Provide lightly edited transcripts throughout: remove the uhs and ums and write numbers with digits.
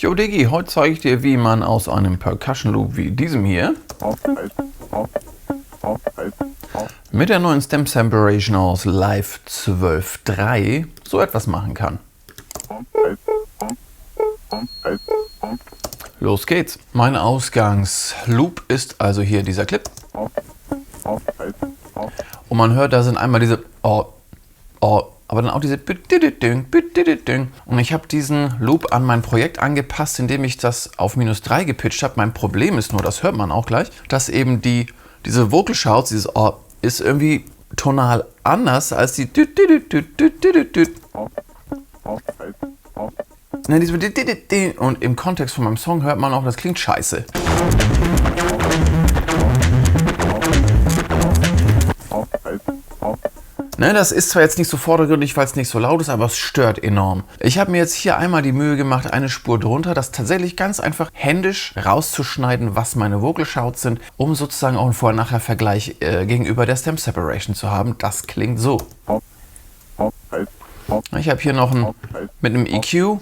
Jo Diggi, heute zeige ich dir, wie man aus einem Percussion Loop wie diesem hier mit der neuen Stem Separation aus Live 12.3 so etwas machen kann. Los geht's. Mein Ausgangsloop ist also hier dieser Clip. Und man hört, da sind einmal diese aber dann auch diese und ich habe diesen Loop an mein Projekt angepasst, indem ich das auf -3 gepitcht habe. Mein Problem ist nur, das hört man auch gleich, dass eben diese Vocal Shouts, dieses ist irgendwie tonal anders als die und im Kontext von meinem Song hört man auch, das klingt scheiße. Ne, das ist zwar jetzt nicht so vordergründig, weil es nicht so laut ist, aber es stört enorm. Ich habe mir jetzt hier einmal die Mühe gemacht, eine Spur drunter, das tatsächlich ganz einfach händisch rauszuschneiden, was meine Vocal Shouts sind, um sozusagen auch einen Vorher-Nachher-Vergleich gegenüber der Stem Separation zu haben. Das klingt so. Ich habe hier noch mit einem EQ.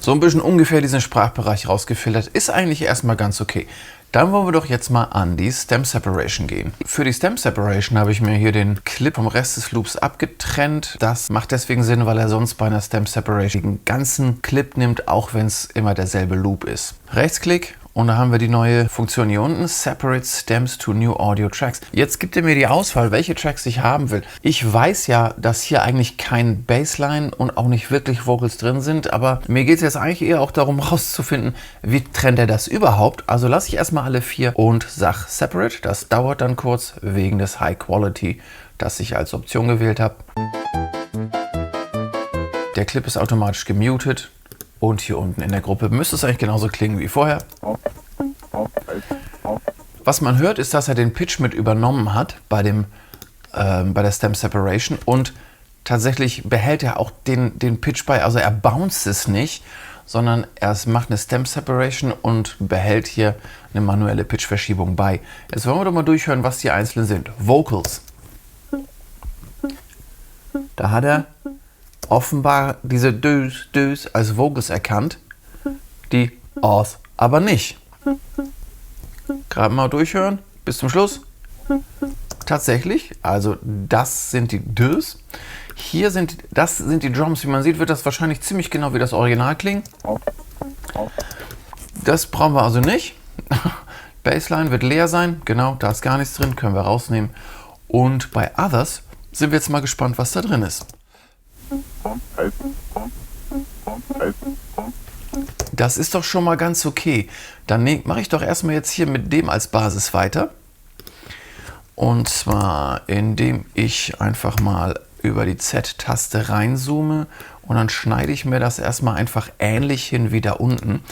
So ein bisschen ungefähr diesen Sprachbereich rausgefiltert. Ist eigentlich erstmal ganz okay. Dann wollen wir doch jetzt mal an die Stem Separation gehen. Für die Stem Separation habe ich mir hier den Clip vom Rest des Loops abgetrennt. Das macht deswegen Sinn, weil er sonst bei einer Stem Separation den ganzen Clip nimmt, auch wenn es immer derselbe Loop ist. Rechtsklick. Und da haben wir die neue Funktion hier unten, Separate Stems to New Audio Tracks. Jetzt gibt er mir die Auswahl, welche Tracks ich haben will. Ich weiß ja, dass hier eigentlich kein Bassline und auch nicht wirklich Vocals drin sind, aber mir geht es jetzt eigentlich eher auch darum rauszufinden, wie trennt er das überhaupt. Also lasse ich erstmal alle 4 und sage Separate. Das dauert dann kurz wegen des High Quality, das ich als Option gewählt habe. Der Clip ist automatisch gemutet. Und hier unten in der Gruppe müsste es eigentlich genauso klingen wie vorher. Was man hört, ist, dass er den Pitch mit übernommen hat bei der Stem Separation und tatsächlich behält er auch den Pitch bei. Also er bounced es nicht, sondern er macht eine Stem Separation und behält hier eine manuelle Pitchverschiebung bei. Jetzt wollen wir doch mal durchhören, was die einzelnen sind. Vocals. Da hat er offenbar diese Dös als Vocals erkannt, die Os aber nicht. Gerade mal durchhören, bis zum Schluss. Tatsächlich, also das sind die Dös. Das sind die Drums. Wie man sieht, wird das wahrscheinlich ziemlich genau wie das Original klingen. Das brauchen wir also nicht. Bassline wird leer sein, genau, da ist gar nichts drin, können wir rausnehmen. Und bei Others sind wir jetzt mal gespannt, was da drin ist. Das ist doch schon mal ganz okay. Dann mache ich doch erstmal jetzt hier mit dem als Basis weiter. Und zwar, indem ich einfach mal über die Z-Taste reinzoome und dann schneide ich mir das erstmal einfach ähnlich hin wie da unten.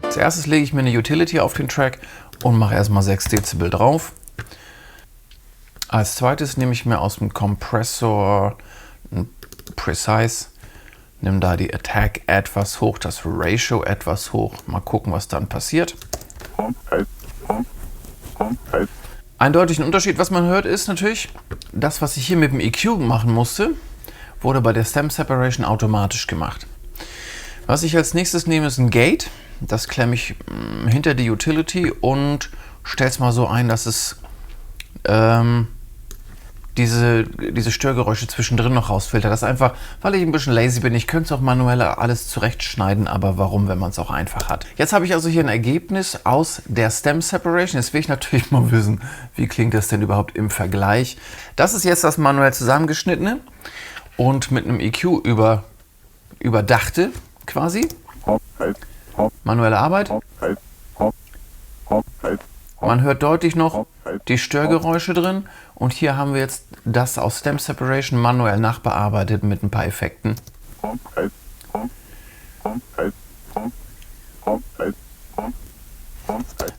Als erstes lege ich mir eine Utility auf den Track und mache erstmal 6 Dezibel drauf. Als zweites nehme ich mir aus dem Kompressor Precise, nehme da die Attack etwas hoch, das Ratio etwas hoch. Mal gucken, was dann passiert. Eindeutig ein Unterschied, was man hört, ist natürlich, das, was ich hier mit dem EQ machen musste, wurde bei der Stem Separation automatisch gemacht. Was ich als nächstes nehme, ist ein Gate. Das klemme ich hinter die Utility und stelle es mal so ein, dass es diese Störgeräusche zwischendrin noch rausfiltert. Das ist einfach, weil ich ein bisschen lazy bin. Ich könnte es auch manuell alles zurechtschneiden, aber warum, wenn man es auch einfach hat. Jetzt habe ich also hier ein Ergebnis aus der Stem Separation. Jetzt will ich natürlich mal wissen, wie klingt das denn überhaupt im Vergleich. Das ist jetzt das manuell zusammengeschnittene und mit einem EQ überdachte quasi. Manuelle Arbeit. Man hört deutlich noch die Störgeräusche drin und hier haben wir jetzt das aus Stem Separation manuell nachbearbeitet mit ein paar Effekten.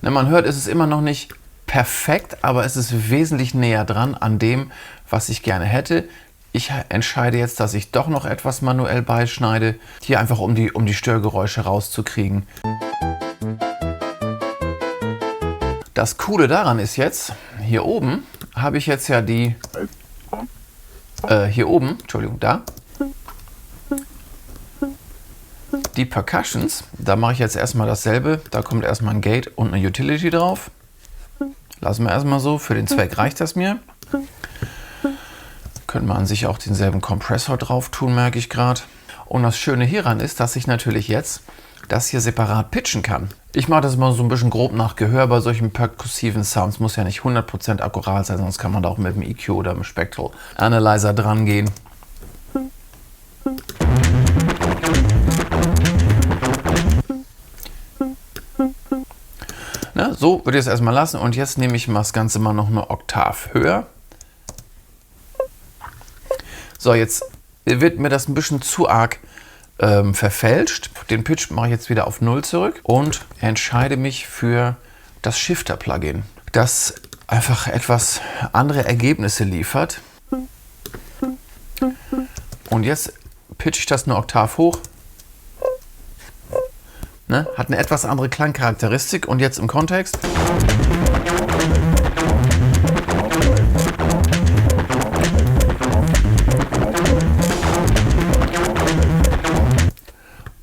Na, man hört, es ist immer noch nicht perfekt, aber es ist wesentlich näher dran an dem, was ich gerne hätte. Ich entscheide jetzt, dass ich doch noch etwas manuell beischneide, hier einfach um die Störgeräusche rauszukriegen. Das Coole daran ist jetzt, hier oben habe ich jetzt ja die, die Percussions. Da mache ich jetzt erstmal dasselbe. Da kommt erstmal ein Gate und eine Utility drauf. Lassen wir erstmal so. Für den Zweck reicht das mir. Können wir an sich auch denselben Kompressor drauf tun, merke ich gerade. Und das Schöne hieran ist, dass ich natürlich jetzt das hier separat pitchen kann. Ich mache das immer so ein bisschen grob nach Gehör bei solchen perkussiven Sounds. Muss ja nicht 100% akkurat sein, sonst kann man da auch mit dem EQ oder dem Spectral Analyzer dran gehen. Na, so würde ich es erstmal lassen. Und jetzt nehme ich mal das Ganze mal noch eine Oktav höher. So, jetzt wird mir das ein bisschen zu arg verfälscht. Den Pitch mache ich jetzt wieder auf 0 zurück und entscheide mich für das Shifter-Plugin, das einfach etwas andere Ergebnisse liefert. Und jetzt pitche ich das eine Oktav hoch. Ne? Hat eine etwas andere Klangcharakteristik und jetzt im Kontext.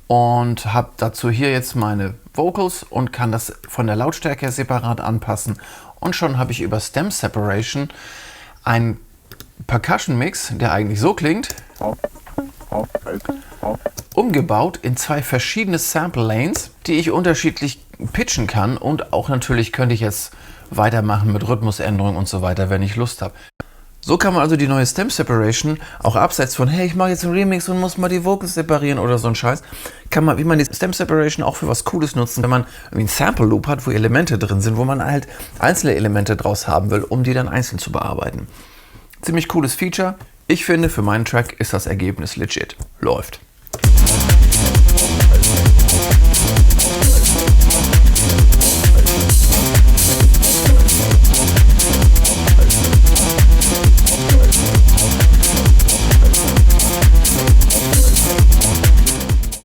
Und habe dazu hier jetzt meine Vocals und kann das von der Lautstärke her separat anpassen. Und schon habe ich über Stem Separation einen Percussion Mix, der eigentlich so klingt, umgebaut in 2 verschiedene Sample Lanes, die ich unterschiedlich pitchen kann. Und auch natürlich könnte ich jetzt weitermachen mit Rhythmusänderungen und so weiter, wenn ich Lust habe. So kann man also die neue Stem Separation auch abseits von, hey, ich mache jetzt einen Remix und muss mal die Vocals separieren oder so ein Scheiß, kann man, wie man die Stem Separation auch für was Cooles nutzen, wenn man irgendwie einen Sample Loop hat, wo Elemente drin sind, wo man halt einzelne Elemente draus haben will, um die dann einzeln zu bearbeiten. Ziemlich cooles Feature. Ich finde, für meinen Track ist das Ergebnis legit. Läuft.